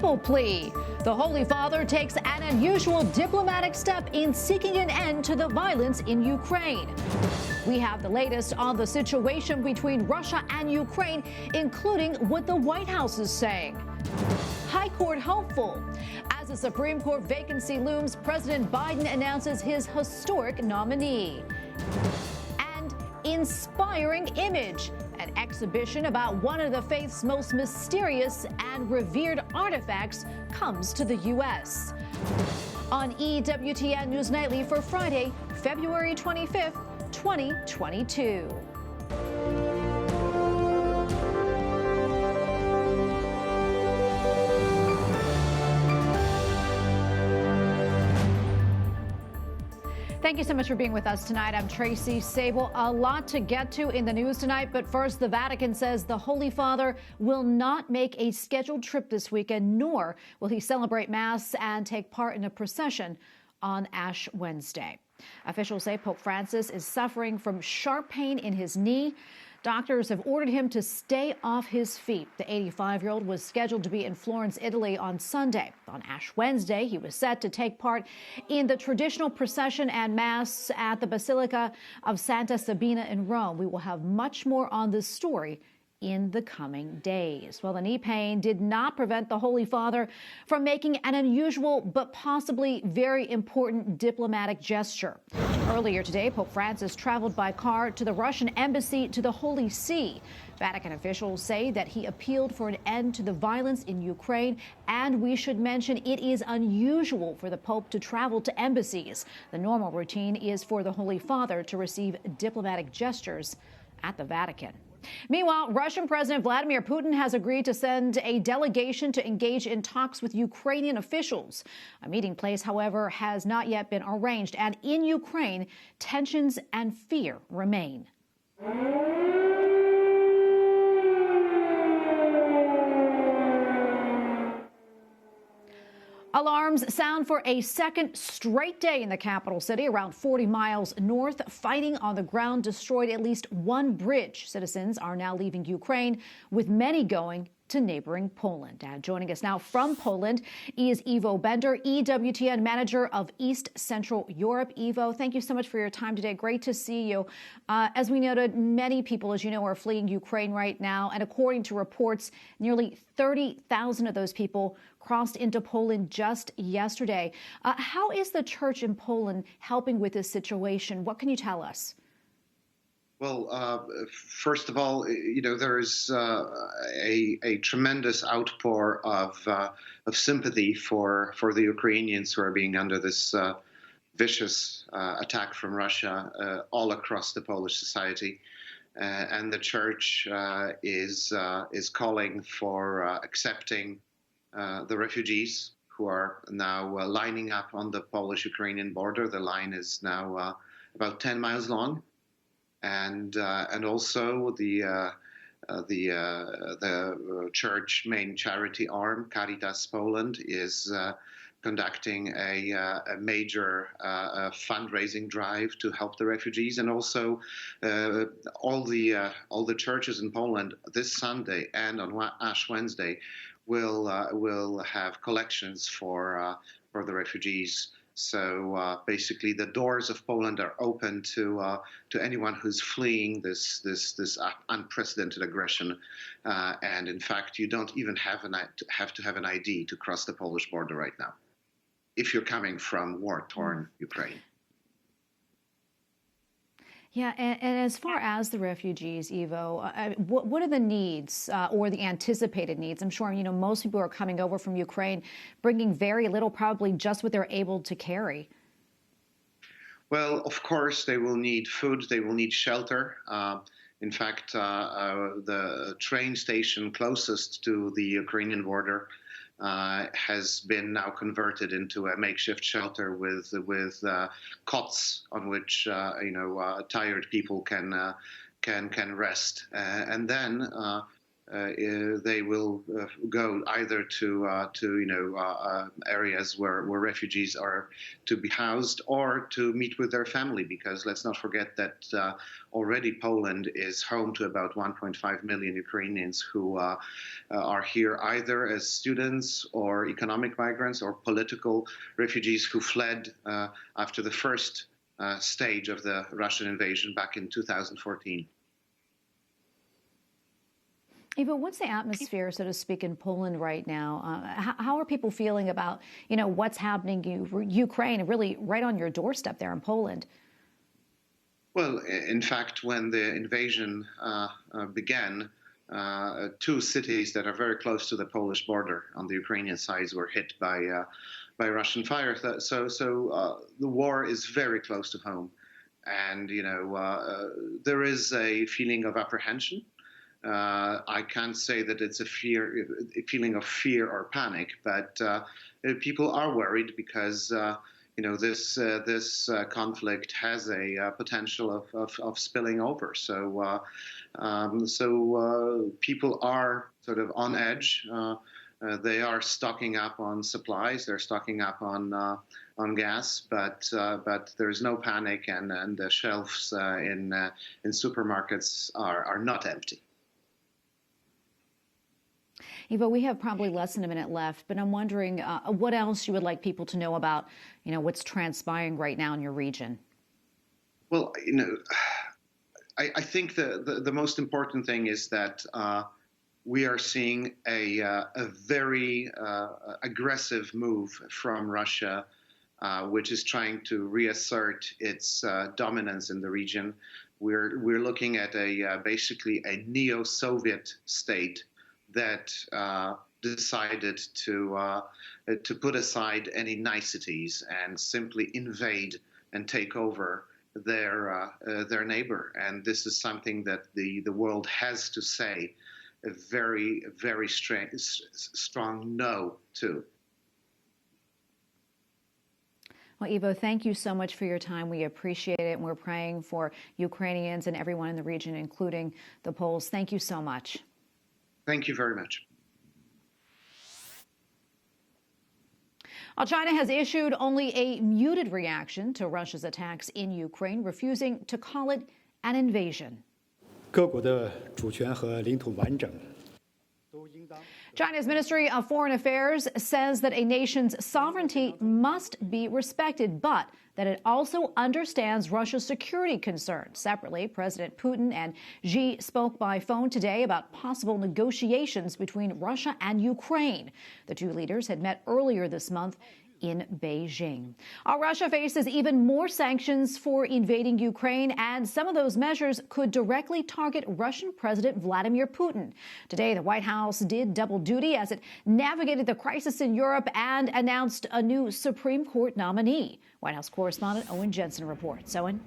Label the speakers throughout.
Speaker 1: papal plea. The Holy Father takes an unusual diplomatic step in seeking an end to the violence in Ukraine. We have the latest on the situation between Russia and Ukraine, including what the White House is saying. High Court hopeful. As the Supreme Court vacancy looms, President Biden announces his historic nominee. And inspiring image. An exhibition about one of the faith's most mysterious and revered artifacts comes to the U.S. On EWTN News Nightly for Friday, February 25th, 2022. Thank you so much for being with us tonight. I'm Tracy Sable. A lot to get to in the news tonight, but first, the Vatican says the Holy Father will not make a scheduled trip this weekend, nor will he celebrate Mass and take part in a procession on Ash Wednesday. Officials say Pope Francis is suffering from sharp pain in his knee. Doctors have ordered him to stay off his feet. The 85-year-old was scheduled to be in Florence, Italy on Sunday. On Ash Wednesday, he was set to take part in the traditional procession and Mass at the Basilica of Santa Sabina in Rome. We will have much more on this story in the coming days. Well, the knee pain did not prevent the Holy Father from making an unusual but possibly very important diplomatic gesture. Earlier today, Pope Francis traveled by car to the Russian embassy to the Holy See. Vatican officials say that he appealed for an end to the violence in Ukraine, and we should mention it is unusual for the Pope to travel to embassies. The normal routine is for the Holy Father to receive diplomatic gestures at the Vatican. Meanwhile, Russian President Vladimir Putin has agreed to send a delegation to engage in talks with Ukrainian officials. A meeting place, however, has not yet been arranged, and in Ukraine, tensions and fear remain. Alarms sound for a second straight day in the capital city, around 40 miles north. Fighting on the ground destroyed at least one bridge. Citizens are now leaving Ukraine, with many going to neighboring Poland. Joining us now from Poland is Iwo Bender, EWTN Manager of East Central Europe. Iwo, thank you so much for your time today. Great to see you. As we noted, many people, as you know, are fleeing Ukraine right now. And according to reports, nearly 30,000 of those people crossed into Poland just yesterday. How is the church in Poland helping with this situation? What can you tell us?
Speaker 2: Well, first of all, you know, there is a tremendous outpour of sympathy for the Ukrainians who are being under this vicious attack from Russia all across the Polish society, and the Church is calling for accepting the refugees who are now lining up on the Polish-Ukrainian border. The line is now about 10 miles long. And also the church main charity arm, Caritas Poland, is conducting a major fundraising drive to help the refugees, and also all the churches in Poland this Sunday and on Ash Wednesday will have collections for the refugees. So basically, the doors of Poland are open to anyone who's fleeing this unprecedented aggression. And in fact, you don't even have to have an ID to cross the Polish border right now, if you're coming from war-torn Ukraine.
Speaker 1: Yeah, and as far as the refugees, Iwo, what are the needs or the anticipated needs? I'm sure, you know, most people are coming over from Ukraine, bringing very little, probably just what they're able to carry.
Speaker 2: Well, of course, they will need food. They will need shelter. In fact, the train station closest to the Ukrainian border has been now converted into a makeshift shelter with cots on which tired people can rest, and then they will go either to areas where refugees are to be housed, or to meet with their family, because let's not forget that already Poland is home to about 1.5 million Ukrainians who are here either as students or economic migrants or political refugees who fled after the first stage of the Russian invasion back in 2014.
Speaker 1: Eva, what's the atmosphere, so to speak, in Poland right now? How are people feeling about, what's happening in Ukraine, really right on your doorstep there in Poland?
Speaker 2: Well, in fact, when the invasion began, two cities that are very close to the Polish border on the Ukrainian sides were hit by Russian fire. So the war is very close to home, and there is a feeling of apprehension. I can't say that it's a feeling of fear or panic, but people are worried because this conflict has a potential of spilling over. So people are sort of on edge. They are stocking up on supplies. They're stocking up on gas, but there's no panic, and the shelves in supermarkets are not empty.
Speaker 1: Eva, we have probably less than a minute left, but I'm wondering what else you would like people to know about, what's transpiring right now in your region.
Speaker 2: Well, I think the most important thing is that we are seeing a very aggressive move from Russia, which is trying to reassert its dominance in the region. We're looking at basically a neo-Soviet state that decided to put aside any niceties and simply invade and take over their neighbor. And this is something that the world has to say a very, very strong no to.
Speaker 1: Well, Ivo, thank you so much for your time. We appreciate it, and we're praying for Ukrainians and everyone in the region, including the Poles. Thank you so much.
Speaker 2: Thank you very much.
Speaker 1: Well, China has issued only a muted reaction to Russia's attacks in Ukraine, refusing to call it an invasion.
Speaker 3: 各国的主权和领土完整
Speaker 1: China's Ministry of Foreign Affairs says that a nation's sovereignty must be respected, but that it also understands Russia's security concerns. Separately, President Putin and Xi spoke by phone today about possible negotiations between Russia and Ukraine. The two leaders had met earlier this month in Beijing. Russia faces even more sanctions for invading Ukraine, and some of those measures could directly target Russian President Vladimir Putin. Today, the White House did double duty as it navigated the crisis in Europe and announced a new Supreme Court nominee. White House correspondent Owen Jensen reports. Owen?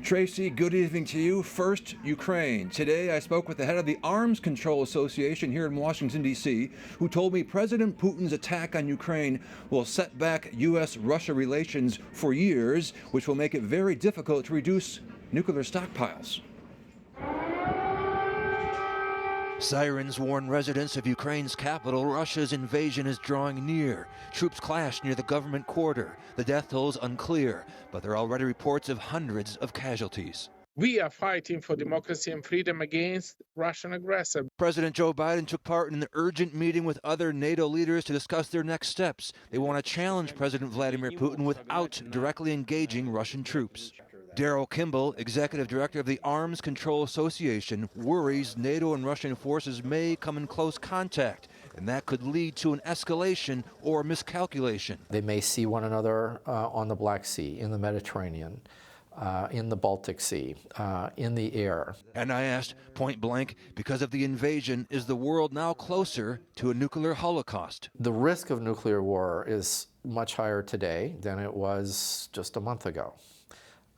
Speaker 4: Tracy, good evening to you. First, Ukraine. Today, I spoke with the head of the Arms Control Association here in Washington, D.C., who told me President Putin's attack on Ukraine will set back U.S.-Russia relations for years, which will make it very difficult to reduce nuclear stockpiles. Sirens warn residents of Ukraine's capital Russia's invasion is drawing near. Troops clash near the government quarter. The death toll is unclear, but there are already reports of hundreds of casualties.
Speaker 5: We are fighting for democracy and freedom against Russian aggressor.
Speaker 4: President Joe Biden took part in an urgent meeting with other NATO leaders to discuss their next steps. They want to challenge President Vladimir Putin without directly engaging Russian troops. Daryl Kimball, executive director of the Arms Control Association, worries NATO and Russian forces may come in close contact, and that could lead to an escalation or miscalculation.
Speaker 6: They may see one another on the Black Sea, in the Mediterranean, in the Baltic Sea, in the air.
Speaker 4: And I asked point blank, because of the invasion, is the world now closer to a nuclear holocaust?
Speaker 6: The risk of nuclear war is much higher today than it was just a month ago.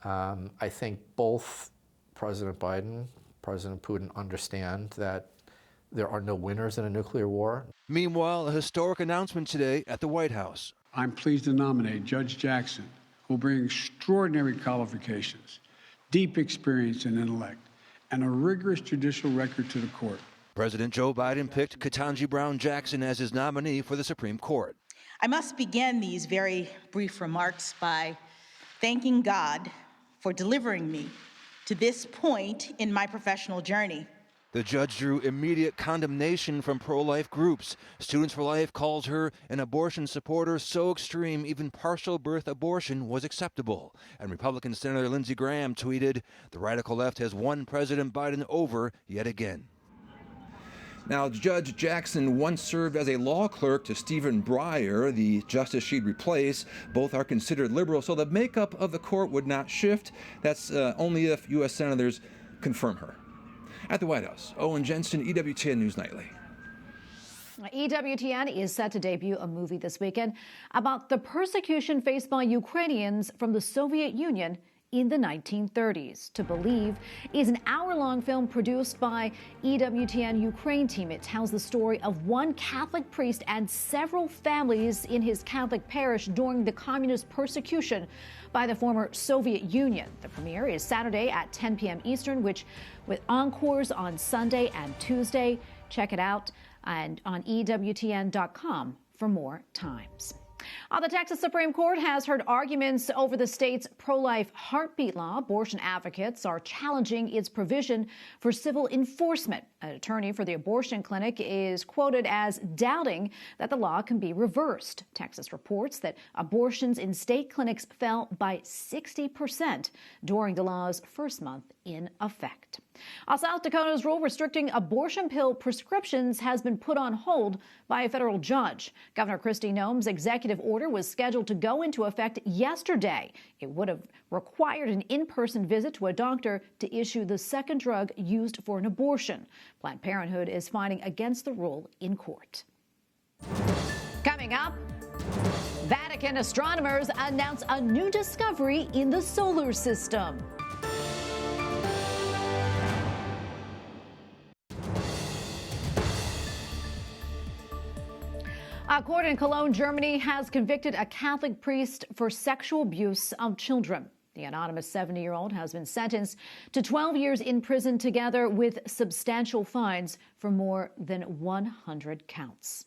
Speaker 6: I think both President Biden, President Putin understand that there are no winners in a nuclear war.
Speaker 4: Meanwhile, a historic announcement today at the White House.
Speaker 7: I'm pleased to nominate Judge Jackson, who will bring extraordinary qualifications, deep experience and intellect, and a rigorous judicial record to the court.
Speaker 4: President Joe Biden picked Ketanji Brown Jackson as his nominee for the Supreme Court.
Speaker 8: I must begin these very brief remarks by thanking God for delivering me to this point in my professional journey.
Speaker 4: The judge drew immediate condemnation from pro-life groups. Students for Life calls her an abortion supporter so extreme even partial birth abortion was acceptable. And Republican Senator Lindsey Graham tweeted, "The radical left has won President Biden over yet again."
Speaker 9: Now, Judge Jackson once served as a law clerk to Stephen Breyer, the justice she'd replace. Both are considered liberal, so the makeup of the court would not shift. That's only if U.S. senators confirm her. At the White House, Owen Jensen, EWTN News Nightly.
Speaker 1: EWTN is set to debut a movie this weekend about the persecution faced by Ukrainians from the Soviet Union in the 1930s. To Believe is an hour-long film produced by EWTN Ukraine team. It tells the story of one Catholic priest and several families in his Catholic parish during the communist persecution by the former Soviet Union. The premiere is Saturday at 10 p.m. Eastern, with encores on Sunday and Tuesday. Check it out and on EWTN.com for more times. The Texas Supreme Court has heard arguments over the state's pro-life heartbeat law. Abortion advocates are challenging its provision for civil enforcement. An attorney for the abortion clinic is quoted as doubting that the law can be reversed. Texas reports that abortions in state clinics fell by 60% during the law's first month in effect. South Dakota's rule restricting abortion pill prescriptions has been put on hold by a federal judge. Governor Kristi Noem's executive order was scheduled to go into effect yesterday. It would have required an in-person visit to a doctor to issue the second drug used for an abortion. Planned Parenthood is fighting against the rule in court. Coming up, Vatican astronomers announce a new discovery in the solar system. A court in Cologne, Germany, has convicted a Catholic priest for sexual abuse of children. The anonymous 70-year-old has been sentenced to 12 years in prison together with substantial fines for more than 100 counts.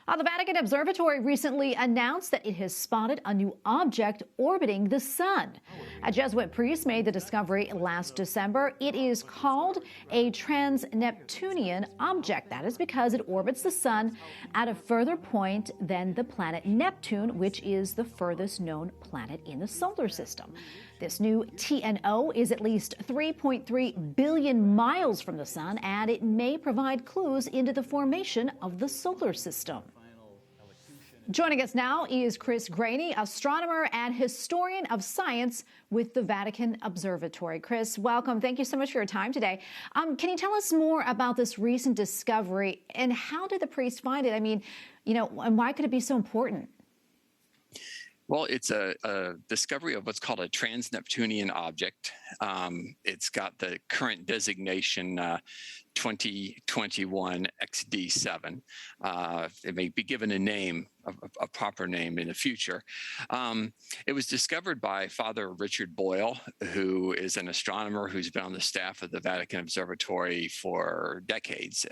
Speaker 1: The Vatican Observatory recently announced that it has spotted a new object orbiting the sun. A Jesuit priest made the discovery last December. It is called a trans-Neptunian object. That is because it orbits the sun at a further point than the planet Neptune, which is the furthest known planet in the solar system. This new TNO is at least 3.3 billion miles from the sun, and it may provide clues into the formation of the solar system. Joining us now is Chris Graney, astronomer and historian of science with the Vatican Observatory. Chris, welcome. Thank you so much for your time today. Can you tell us more about this recent discovery, and how did the priest find it? I mean, and why could it be so important?
Speaker 10: Well, it's a discovery of what's called a trans-Neptunian object. It's got the current designation 2021 XD7. It may be given a name, a proper name in the future. It was discovered by Father Richard Boyle, who is an astronomer who's been on the staff of the Vatican Observatory for decades.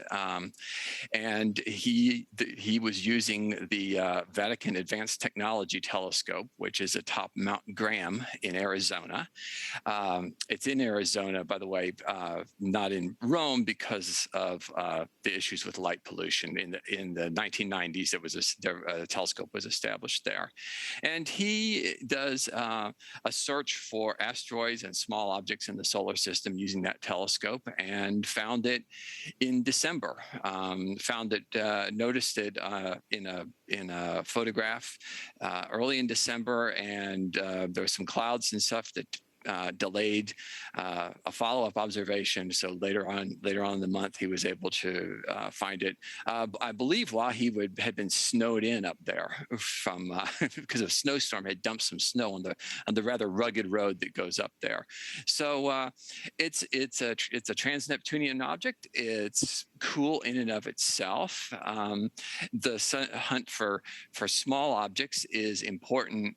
Speaker 10: And he was using the Vatican Advanced Technology Telescope, which is atop Mount Graham in Arizona. It's in Arizona, by the way, not in Rome, because of the issues with light pollution. In the 1990s, the telescope was established there. And he does a search for asteroids and small objects in the solar system using that telescope, and found it in December. Noticed it in a photograph early in December, and there were some clouds and stuff that delayed a follow-up observation. So later on in the month, he was able to find it. I believe while he had been snowed in up there from because a snowstorm had dumped some snow on the rather rugged road that goes up there. So it's a trans-Neptunian object. It's cool in and of itself. The hunt for small objects is important,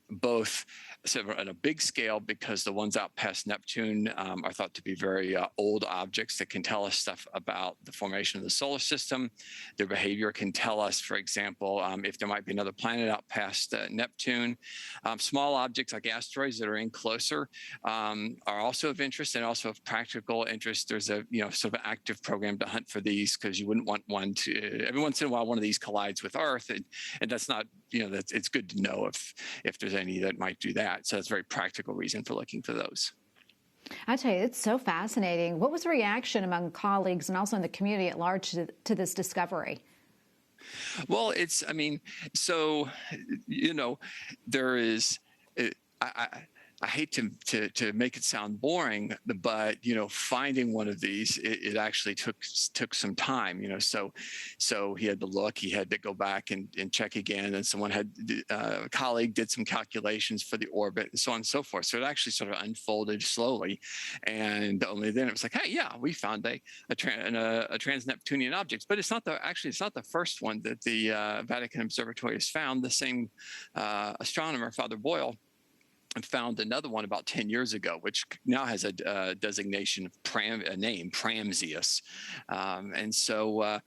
Speaker 10: both sort of at a big scale, because the ones out past Neptune are thought to be very old objects that can tell us stuff about the formation of the solar system. Their behavior can tell us, for example, if there might be another planet out past Neptune. Small objects like asteroids that are in closer are also of interest and also of practical interest. There's a sort of an active program to hunt for these, because you wouldn't want one to, every once in a while, one of these collides with Earth, and that's not, it's good to know if there's any that might do that. So that's a very practical reason for looking for those.
Speaker 1: I tell you, it's so fascinating. What was the reaction among colleagues and also in the community at large to this discovery?
Speaker 10: Well, there is, I hate to make it sound boring, but finding one of these, it actually took some time. So he had to look, he had to go back and check again, and someone a colleague did some calculations for the orbit and so on and so forth. So it actually sort of unfolded slowly, and only then it was like, hey, yeah, we found a trans-Neptunian object. But it's not the first one that the Vatican Observatory has found. The same astronomer, Father Boyle, found another one about 10 years ago, which now has a designation of Pramzeus. And so,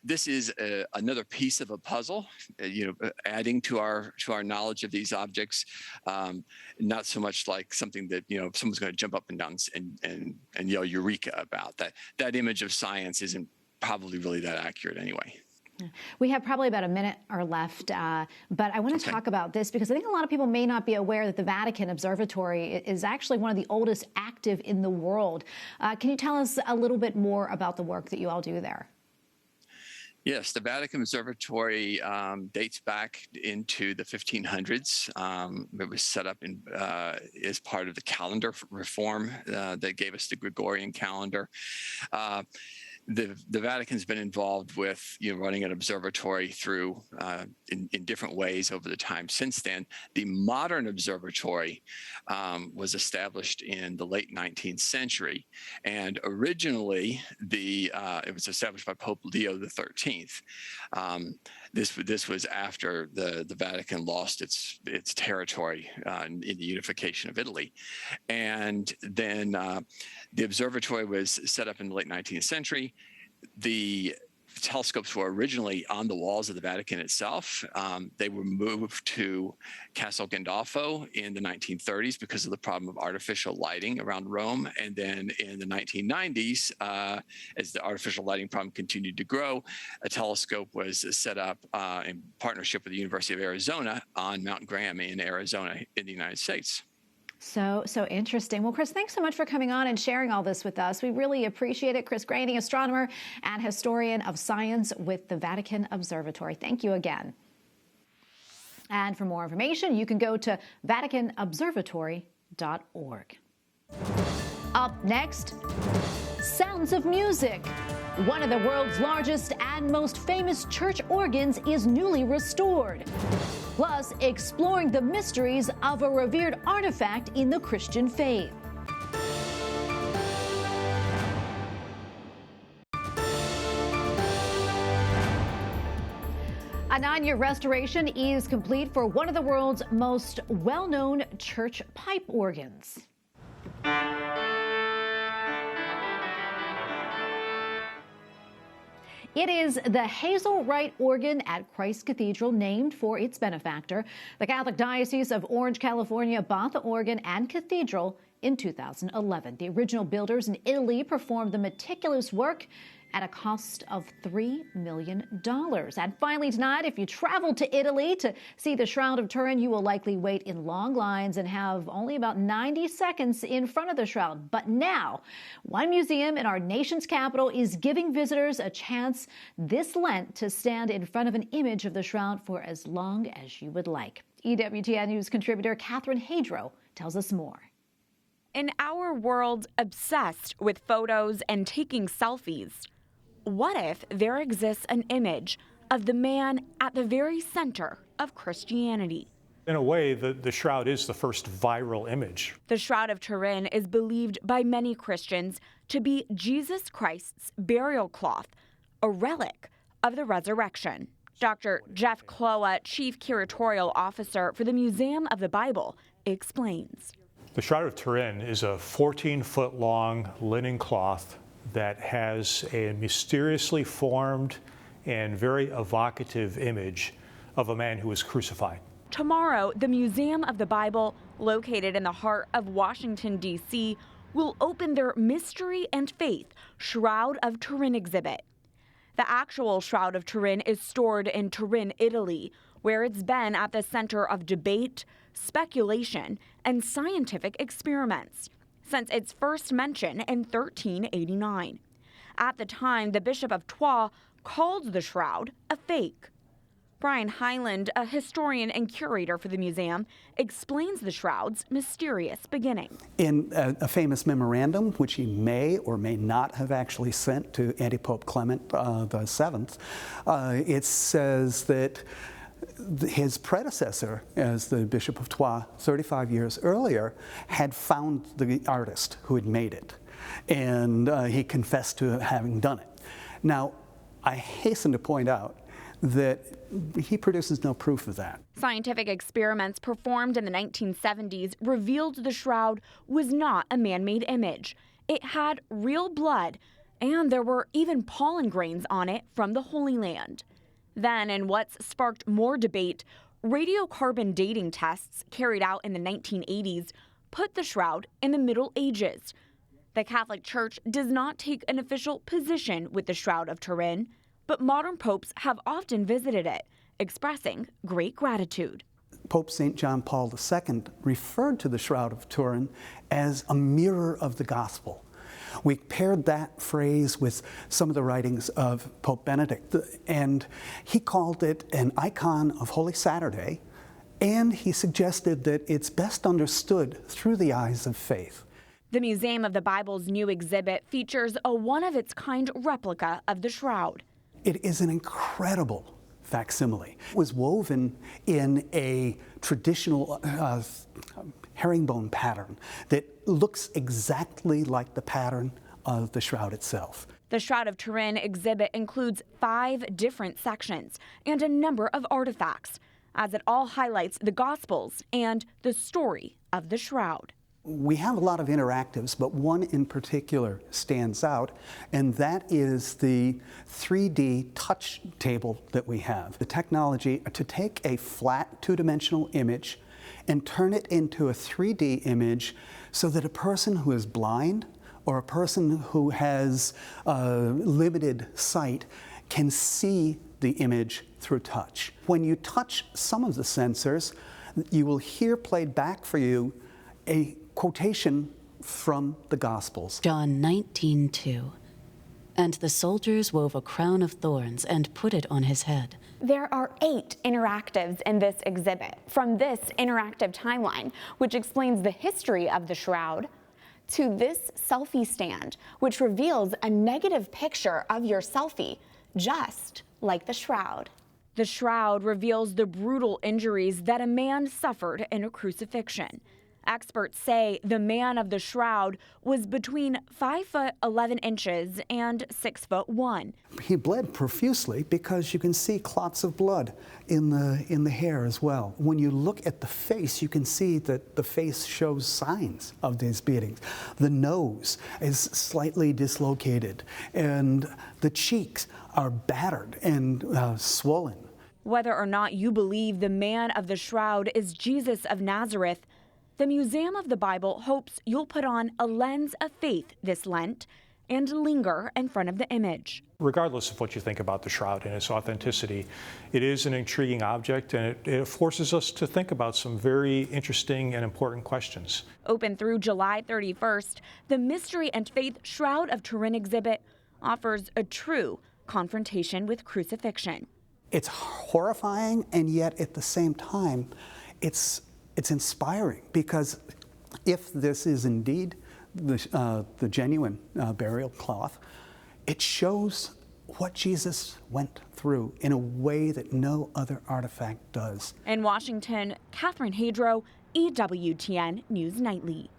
Speaker 10: this is another piece of a puzzle, adding to our knowledge of these objects, not so much like something that, someone's going to jump up and down and yell eureka about. That image of science isn't probably really that accurate anyway.
Speaker 1: We have probably about a minute or left, but I want to talk about this because I think a lot of people may not be aware that the Vatican Observatory is actually one of the oldest active in the world. Can you tell us a little bit more about the work that you all do there?
Speaker 10: Yes, the Vatican Observatory dates back into the 1500s. It was set up as part of the calendar reform that gave us the Gregorian calendar. The Vatican's been involved with running an observatory through in different ways over the time since then. The modern observatory was established in the late 19th century, and originally it was established by Pope Leo XIII. This was after the Vatican lost its territory in the unification of Italy, and then the observatory was set up in the late 19th century. The telescopes were originally on the walls of the Vatican itself. They were moved to Castel Gandolfo in the 1930s because of the problem of artificial lighting around Rome. And then in the 1990s, as the artificial lighting problem continued to grow, a telescope was set up in partnership with the University of Arizona on Mount Graham in Arizona in the United States.
Speaker 1: So interesting. Well, Chris, thanks so much for coming on and sharing all this with us. We really appreciate it. Chris Graney, astronomer and historian of science with the Vatican Observatory. Thank you again. And for more information, you can go to vaticanobservatory.org. Up next, Sounds of Music. One of the world's largest and most famous church organs is newly restored. Plus, exploring the mysteries of a revered artifact in the Christian faith. A 9-year restoration is complete for one of the world's most well-known church pipe organs. It is the Hazelwright organ at Christ Cathedral, named for its benefactor. The Catholic Diocese of Orange, California, bought the organ and cathedral in 2011. The original builders in Italy performed the meticulous work at a cost of $3 million. And finally tonight, if you travel to Italy to see the Shroud of Turin, you will likely wait in long lines and have only about 90 seconds in front of the shroud. But now, one museum in our nation's capital is giving visitors a chance this Lent to stand in front of an image of the shroud for as long as you would like. EWTN News contributor Catherine Hadro tells us more.
Speaker 11: In our world obsessed with photos and taking selfies, what if there exists an image of the man at the very center of Christianity?
Speaker 12: In a way, the shroud is the first viral image.
Speaker 11: The Shroud of Turin is believed by many Christians to be Jesus Christ's burial cloth, a relic of the resurrection. Dr. Jeff Kloa, Chief Curatorial Officer for the Museum of the Bible, explains.
Speaker 12: The Shroud of Turin is a 14-foot-long linen cloth that has a mysteriously formed and very evocative image of a man who was crucified.
Speaker 11: Tomorrow, the Museum of the Bible, located in the heart of Washington, D.C., will open their Mystery and Faith Shroud of Turin exhibit. The actual Shroud of Turin is stored in Turin, Italy, where it's been at the center of debate, speculation, and scientific experiments since its first mention in 1389. At the time, the Bishop of Troyes called the shroud a fake. Brian Hyland, a historian and curator for the museum, explains the shroud's mysterious beginning.
Speaker 13: In a famous memorandum, which he may or may not have actually sent to Antipope Clement VII, it says that his predecessor, as the Bishop of Troyes 35 years earlier, had found the artist who had made it, and he confessed to having done it. Now, I hasten to point out that he produces no proof of that.
Speaker 11: Scientific experiments performed in the 1970s revealed the shroud was not a man-made image. It had real blood, and there were even pollen grains on it from the Holy Land. Then, in what's sparked more debate, radiocarbon dating tests carried out in the 1980s put the shroud in the Middle Ages. The Catholic Church does not take an official position with the Shroud of Turin, but modern popes have often visited it, expressing great gratitude.
Speaker 13: Pope St. John Paul II referred to the Shroud of Turin as a mirror of the gospel. We paired that phrase with some of the writings of Pope Benedict, and he called it an icon of Holy Saturday, and he suggested that it's best understood through the eyes of faith.
Speaker 11: The Museum of the Bible's new exhibit features a one-of-its-kind replica of the shroud.
Speaker 13: It is an incredible facsimile. It was woven in a traditional herringbone pattern that looks exactly like the pattern of the shroud itself.
Speaker 11: The Shroud of Turin exhibit includes 5 different sections and a number of artifacts, as it all highlights the Gospels and the story of the shroud.
Speaker 13: We have a lot of interactives, but one in particular stands out, and that is the 3D touch table that we have. The technology to take a flat two-dimensional image and turn it into a 3D image so that a person who is blind or a person who has limited sight can see the image through touch. When you touch some of the sensors, you will hear played back for you a quotation from the Gospels.
Speaker 14: John 19:2. And the soldiers wove a crown of thorns and put it on his head.
Speaker 11: There are 8 interactives in this exhibit, from this interactive timeline, which explains the history of the shroud, to this selfie stand, which reveals a negative picture of your selfie, just like the shroud. The shroud reveals the brutal injuries that a man suffered in a crucifixion. Experts say the man of the shroud was between 5 foot 11 inches and 6 foot 1.
Speaker 13: He bled profusely because you can see clots of blood in the hair as well. When you look at the face, you can see that the face shows signs of these beatings. The nose is slightly dislocated, and the cheeks are battered and swollen.
Speaker 11: Whether or not you believe the man of the shroud is Jesus of Nazareth, the Museum of the Bible hopes you'll put on a lens of faith this Lent and linger in front of the image.
Speaker 12: Regardless of what you think about the shroud and its authenticity, it is an intriguing object, and it forces us to think about some very interesting and important questions.
Speaker 11: Open through July 31st, the Mystery and Faith Shroud of Turin exhibit offers a true confrontation with crucifixion.
Speaker 13: It's horrifying, and yet at the same time, it's inspiring, because if this is indeed the genuine burial cloth, it shows what Jesus went through in a way that no other artifact does.
Speaker 11: In Washington, Catherine Hadro, EWTN News Nightly.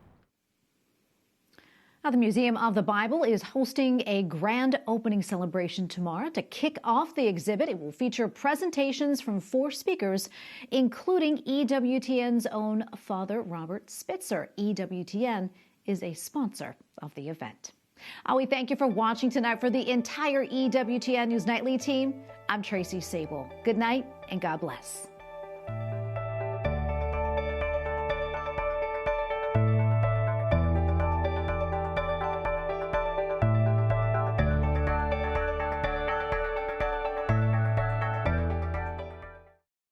Speaker 1: Now, the Museum of the Bible is hosting a grand opening celebration tomorrow. To kick off the exhibit, it will feature presentations from 4 speakers, including EWTN's own Father Robert Spitzer. EWTN is a sponsor of the event. We thank you for watching tonight. For the entire EWTN News Nightly team, I'm Tracy Sable. Good night and God bless.